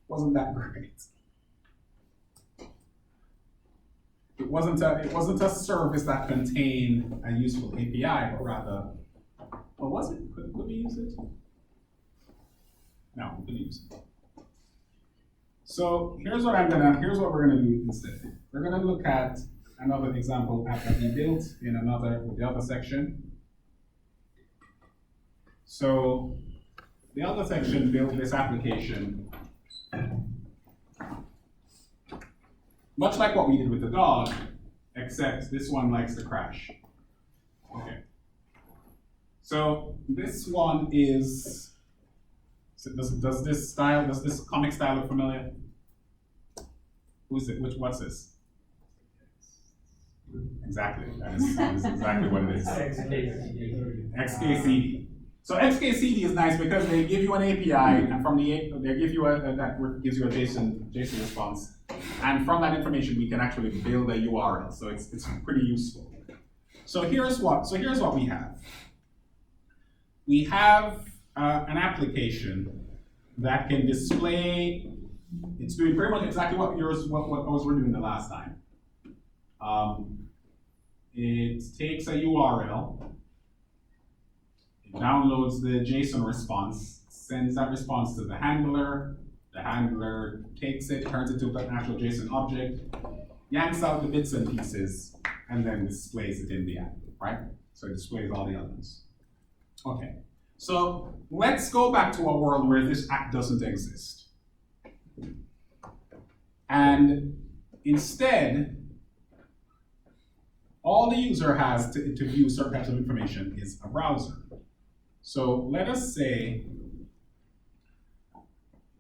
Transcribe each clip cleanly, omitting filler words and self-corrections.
wasn't that great. It wasn't a service that contained a useful API, but rather, or was it? Could we use it? No, we couldn't use it. So here's what we're gonna do instead. We're gonna look at another example app that we built with the other section. So the other section built this application, much like what we did with the dog, except this one likes to crash. Okay. So this one is, does this comic style look familiar? Who's it? What's this? Exactly. That is exactly what it is. XKCD. So XKCD is nice because they give you an API, and from they give you that gives you a JSON response, and from that information we can actually build a URL. So it's pretty useful. So here's what we have. We have an application that can display. It's doing pretty much exactly what ours were doing the last time. It takes a URL, it downloads the JSON response, sends that response to the handler takes it, turns it into an actual JSON object, yanks out the bits and pieces, and then displays it in the app, right? So it displays all the elements. Okay, so let's go back to a world where this app doesn't exist. And instead, all the user has to view certain types of information is a browser. So let us say,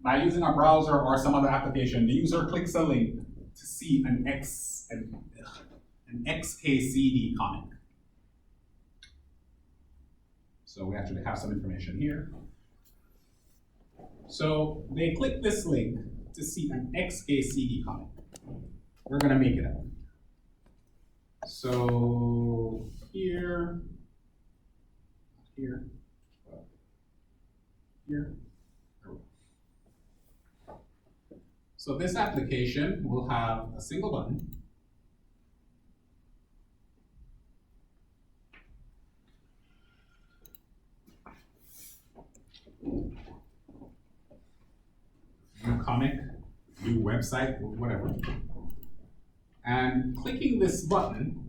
by using a browser or some other application, the user clicks a link to see an XKCD comic. So we actually have some information here. So they click this link to see an XKCD comic. We're gonna make it up. So here. So this application will have a single button. View comic, view website, whatever. And clicking this button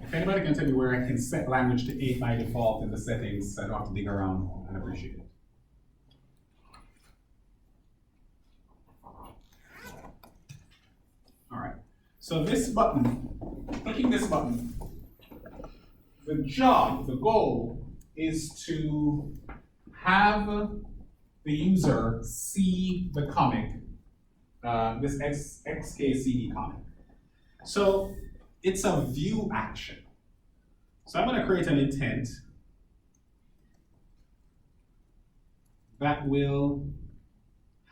if anybody can tell me where I can set language to 8 by default in the settings, I don't have to dig around, I'd appreciate it. All right, so this button, clicking this button, the goal is to have the user see the comic, this XKCD comic. So it's a view action. So I'm going to create an intent that will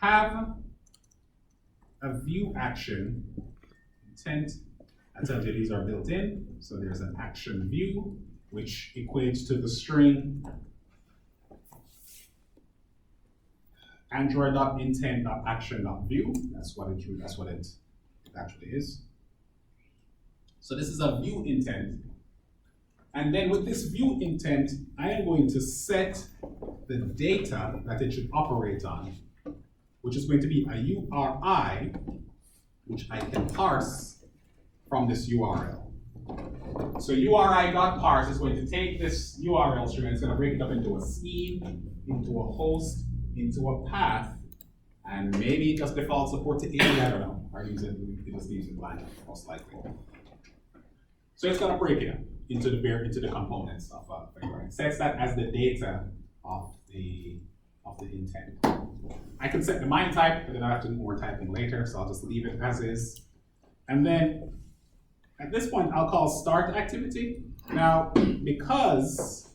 have a view action. Intent, I tells you these are built in. So there's an action view, which equates to the string android.intent.action.view. That's what it actually is. So this is a view intent. And then with this view intent, I am going to set the data that it should operate on, which is going to be a URI, which I can parse from this URL. So URI.parse is going to take this URL string and it's going to break it up into a scheme, into a host, into a path, and maybe it just default support to 80, I don't know. Or it just leaves it blank, most likely. So it's going to break it up into the components of it sets that as the data of the intent. I can set the MIME type, but then I have to do more typing later, so I'll just leave it as is. And then at this point, I'll call start activity. Now, because